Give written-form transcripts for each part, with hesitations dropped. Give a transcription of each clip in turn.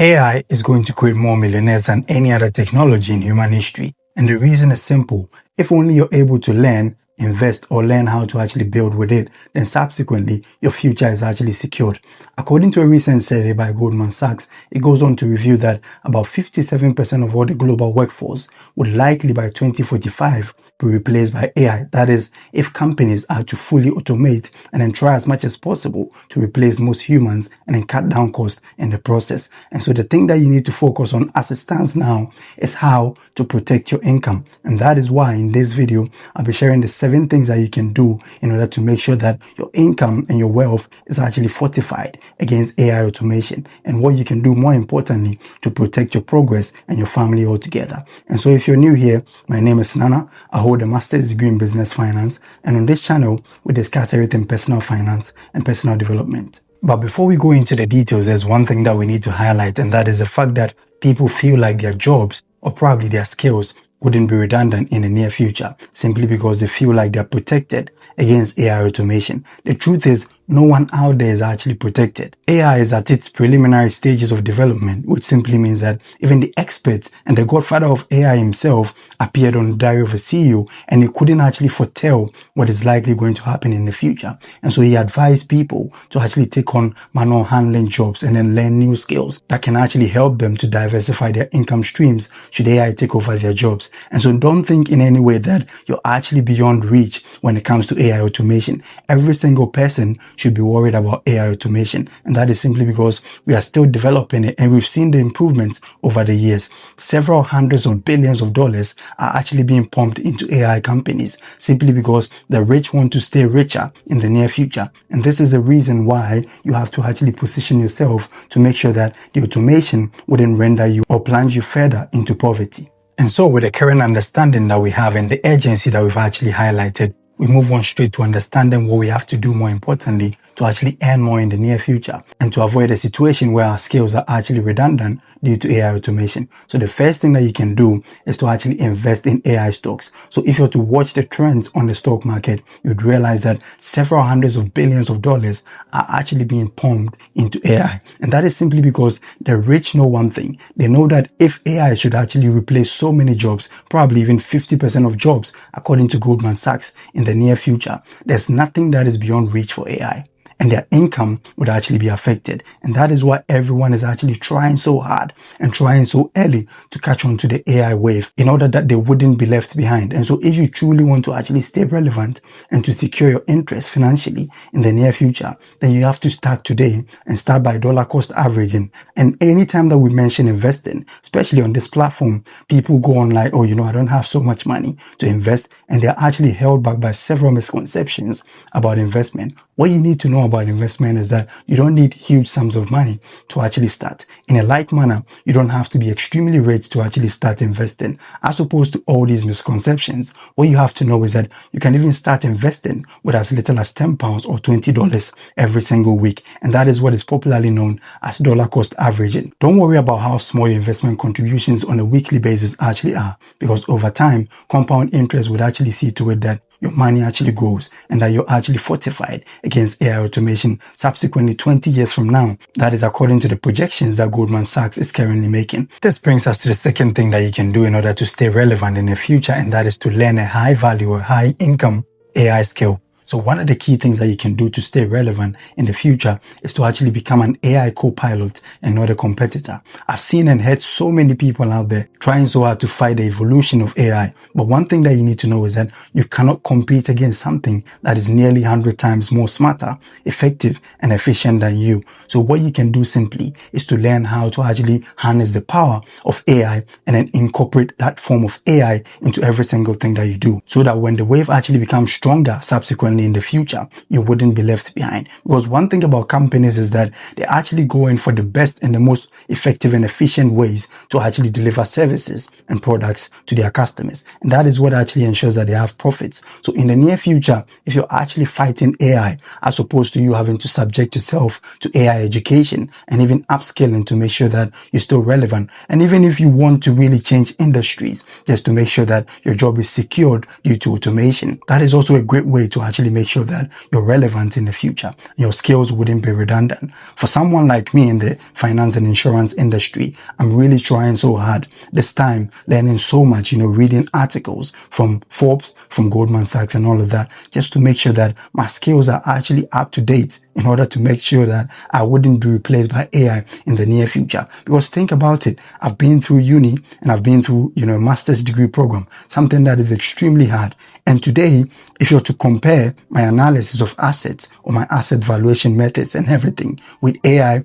AI is going to create more millionaires than any other technology in human history. And the reason is simple. If only you're able to learn, invest, or learn how to actually build with it, then subsequently your future is actually secured. According to a recent survey by Goldman Sachs, it goes on to reveal that about 57% of all the global workforce would likely by 2045 be replaced by AI. That is, if companies are to fully automate and then try as much as possible to replace most humans and then cut down costs in the process. And so the thing that you need to focus on as it stands now is how to protect your income. And that is why in this video, I'll be sharing the 7 things that you can do in order to make sure that your income and your wealth is actually fortified against AI automation, and what you can do more importantly to protect your progress and your family altogether. And so if you're new here, my name is Nana. I hold a master's degree in business finance, and on this channel we discuss everything personal finance and personal development. But before we go into the details, there's one thing that we need to highlight, and that is the fact that people feel like their jobs or probably their skills wouldn't be redundant in the near future simply because they feel like they're protected against AI automation. The truth is, no one out there is actually protected. AI is at its preliminary stages of development, which simply means that even the experts and the godfather of AI himself appeared on the Diary of a CEO, and he couldn't actually foretell what is likely going to happen in the future. And so he advised people to actually take on manual handling jobs and then learn new skills that can actually help them to diversify their income streams should AI take over their jobs. And so don't think in any way that you're actually beyond reach when it comes to AI automation. Every single person should be worried about AI automation, and that is simply because we are still developing it, and we've seen the improvements over the years. Several hundreds of billions of dollars are actually being pumped into AI companies simply because the rich want to stay richer in the near future. And this is the reason why you have to actually position yourself to make sure that the automation wouldn't render you or plunge you further into poverty. And so with the current understanding that we have and the urgency that we've actually highlighted, we move on straight to understanding what we have to do more importantly to actually earn more in the near future and to avoid a situation where our skills are actually redundant due to AI automation. So the first thing that you can do is to actually invest in AI stocks. So if you're to watch the trends on the stock market, you'd realize that several hundreds of billions of dollars are actually being pumped into AI. And that is simply because the rich know one thing. They know that if AI should actually replace so many jobs, probably even 50% of jobs, according to Goldman Sachs, in the near future, there's nothing that is beyond reach for AI, and their income would actually be affected. And that is why everyone is actually trying so hard and trying so early to catch on to the AI wave in order that they wouldn't be left behind. And so if you truly want to actually stay relevant and to secure your interest financially in the near future, then you have to start today and start by dollar cost averaging. And anytime that we mention investing, especially on this platform, people go on like, oh, I don't have so much money to invest, and they're actually held back by several misconceptions about investment. What you need to know about investment is that you don't need huge sums of money to actually start. In a like manner, you don't have to be extremely rich to actually start investing. As opposed to all these misconceptions, what you have to know is that you can even start investing with as little as £10 or $20 every single week. And that is what is popularly known as dollar cost averaging. Don't worry about how small your investment contributions on a weekly basis actually are, because over time, compound interest would actually see to it that your money actually grows and that you're actually fortified against AI automation subsequently 20 years from now. That is according to the projections that Goldman Sachs is currently making. This brings us to the second thing that you can do in order to stay relevant in the future, and that is to learn a high value or high income AI skill. So one of the key things that you can do to stay relevant in the future is to actually become an AI co-pilot and not a competitor. I've seen and heard so many people out there trying so hard to fight the evolution of AI. But one thing that you need to know is that you cannot compete against something that is nearly 100 times more smarter, effective, and efficient than you. So what you can do simply is to learn how to actually harness the power of AI and then incorporate that form of AI into every single thing that you do, so that when the wave actually becomes stronger subsequently in the future, you wouldn't be left behind. Because one thing about companies is that they actually go in for the best and the most effective and efficient ways to actually deliver services and products to their customers. And that is what actually ensures that they have profits. So in the near future, if you're actually fighting AI, as opposed to you having to subject yourself to AI education and even upskilling to make sure that you're still relevant, and even if you want to really change industries just to make sure that your job is secured due to automation, that is also a great way to actually actually make sure that you're relevant in the future. Your skills wouldn't be redundant. For someone like me in the finance and insurance industry, I'm really trying so hard this time, learning so much, reading articles from Forbes, from Goldman Sachs and all of that, just to make sure that my skills are actually up to date in order to make sure that I wouldn't be replaced by AI in the near future. Because think about it, I've been through uni and I've been through, a master's degree program, something that is extremely hard. And today, if you're to compare my analysis of assets or my asset valuation methods and everything with AI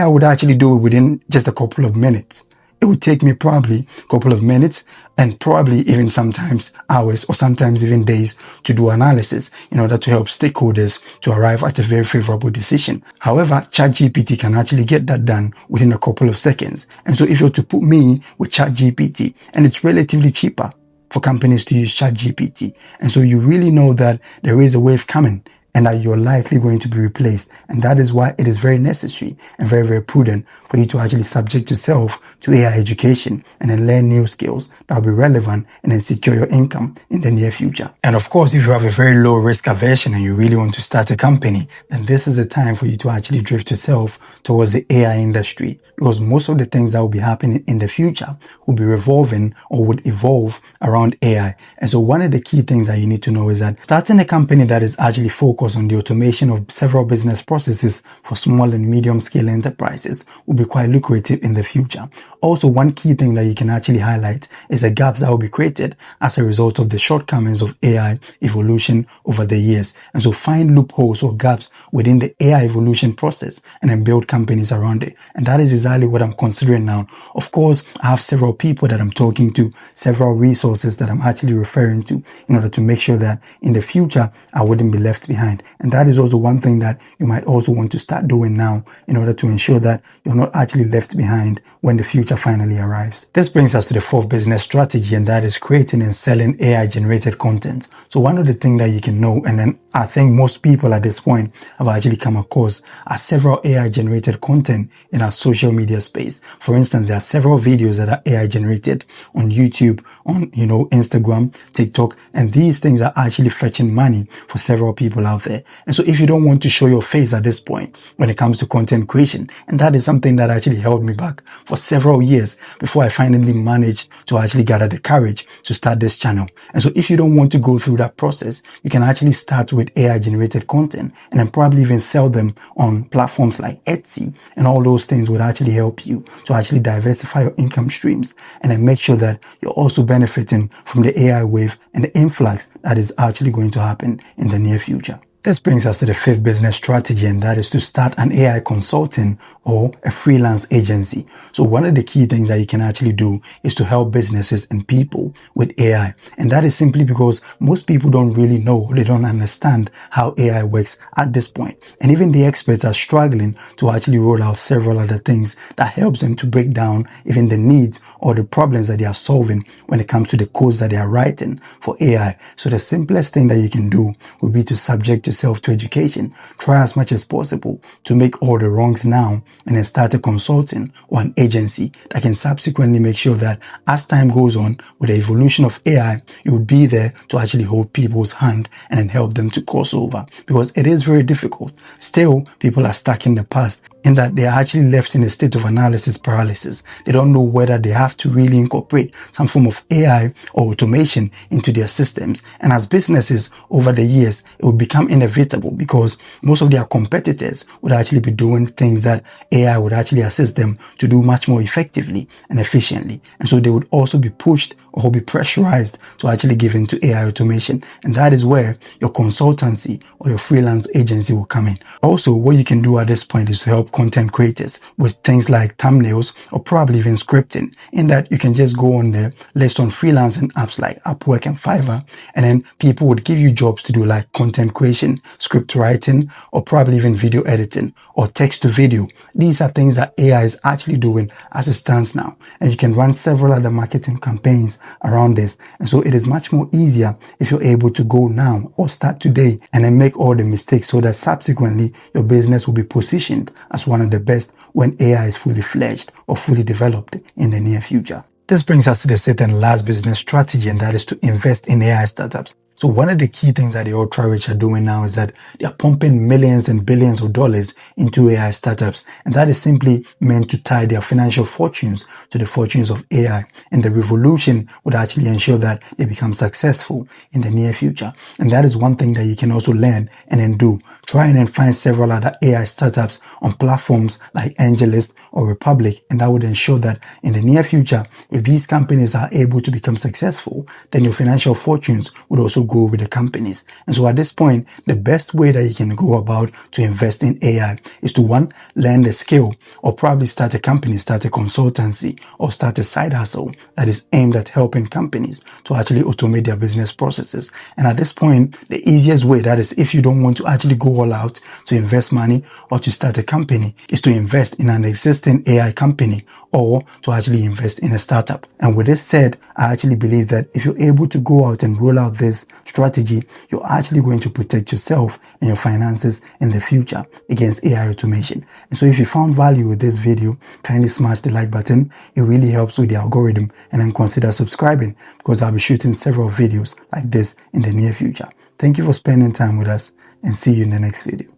would actually do it within just a couple of minutes. It would take me probably a couple of minutes and probably even sometimes hours or sometimes even days to do analysis in order to help stakeholders to arrive at a very favorable decision. However, ChatGPT can actually get that done within a couple of seconds. And so if you're to put me with ChatGPT, and it's relatively cheaper for companies to use ChatGPT, and so you really know that there is a wave coming and that you're likely going to be replaced. And that is why it is very necessary and very, very prudent for you to actually subject yourself to AI education and then learn new skills that will be relevant and then secure your income in the near future. And of course, if you have a very low risk aversion and you really want to start a company, then this is the time for you to actually drift yourself towards the AI industry, because most of the things that will be happening in the future will be revolving or would evolve around AI. And so one of the key things that you need to know is that starting a company that is actually focused on the automation of several business processes for small and medium scale enterprises will be quite lucrative in the future. Also, one key thing that you can actually highlight is the gaps that will be created as a result of the shortcomings of AI evolution over the years. And so find loopholes or gaps within the AI evolution process and then build companies around it. And that is exactly what I'm considering now. Of course, I have several people that I'm talking to, several resources that I'm actually referring to in order to make sure that in the future, I wouldn't be left behind. And that is also one thing that you might also want to start doing now in order to ensure that you're not actually left behind when the future finally arrives. This brings us to the fourth business strategy, and that is creating and selling AI generated content. So one of the things that you can know, and then I think most people at this point have actually come across, are several AI generated content in our social media space. For instance, there are several videos that are AI generated on YouTube, on, Instagram, TikTok, and these things are actually fetching money for several people out there. And so if you don't want to show your face at this point when it comes to content creation, and that is something that actually held me back for several years before I finally managed to actually gather the courage to start this channel. And so if you don't want to go through that process, you can actually start with AI generated content and then probably even sell them on platforms like Etsy, and all those things would actually help you to actually diversify your income streams and then make sure that you're also benefiting from the AI wave and the influx that is actually going to happen in the near future. This brings us to the fifth business strategy, and that is to start an AI consulting or a freelance agency. So one of the key things that you can actually do is to help businesses and people with AI. And that is simply because most people don't really know, they don't understand how AI works at this point. And even the experts are struggling to actually roll out several other things that helps them to break down even the needs or the problems that they are solving when it comes to the codes that they are writing for AI. So the simplest thing that you can do would be to subject yourself to education. Try as much as possible to make all the wrongs now and then start a consulting or an agency that can subsequently make sure that as time goes on with the evolution of AI, you would be there to actually hold people's hand and then help them to cross over, because it is very difficult. Still, people are stuck in the past in that they are actually left in a state of analysis paralysis. They don't know whether they have to really incorporate some form of AI or automation into their systems. And as businesses over the years, it will become inevitable because most of their competitors would actually be doing things that AI would actually assist them to do much more effectively and efficiently. And so they would also be pushed or be pressurized to actually give into AI automation. And that is where your consultancy or your freelance agency will come in. Also, what you can do at this point is to help content creators with things like thumbnails or probably even scripting, in that you can just go on the list on freelancing apps like Upwork and Fiverr, and then people would give you jobs to do like content creation, script writing, or probably even video editing or text to video. These are things that AI is actually doing as it stands now, and you can run several other marketing campaigns around this. And so it is much more easier if you're able to go now or start today and then make all the mistakes so that subsequently your business will be positioned as one of the best when AI is fully fledged or fully developed in the near future. This brings us to the sixth and last business strategy, and that is to invest in AI startups. So one of the key things that the ultra-rich are doing now is that they are pumping millions and billions of dollars into AI startups. And that is simply meant to tie their financial fortunes to the fortunes of AI. And the revolution would actually ensure that they become successful in the near future. And that is one thing that you can also learn and then do. Try and then find several other AI startups on platforms like AngelList or Republic. And that would ensure that in the near future, if these companies are able to become successful, then your financial fortunes would also go with the companies. And so at this point, the best way that you can go about to invest in AI is to, one, learn the skill, or probably start a company, start a consultancy, or start a side hustle that is aimed at helping companies to actually automate their business processes. And at this point, the easiest way, that is if you don't want to actually go all out to invest money or to start a company, is to invest in an existing AI company or to actually invest in a startup. And with this said, I actually believe that if you're able to go out and roll out this strategy, you're actually going to protect yourself and your finances in the future against AI automation. And so if you found value with this video, kindly smash the like button. It really helps with the algorithm, and then consider subscribing, because I'll be shooting several videos like this in the near future. Thank you for spending time with us, and see you in the next video.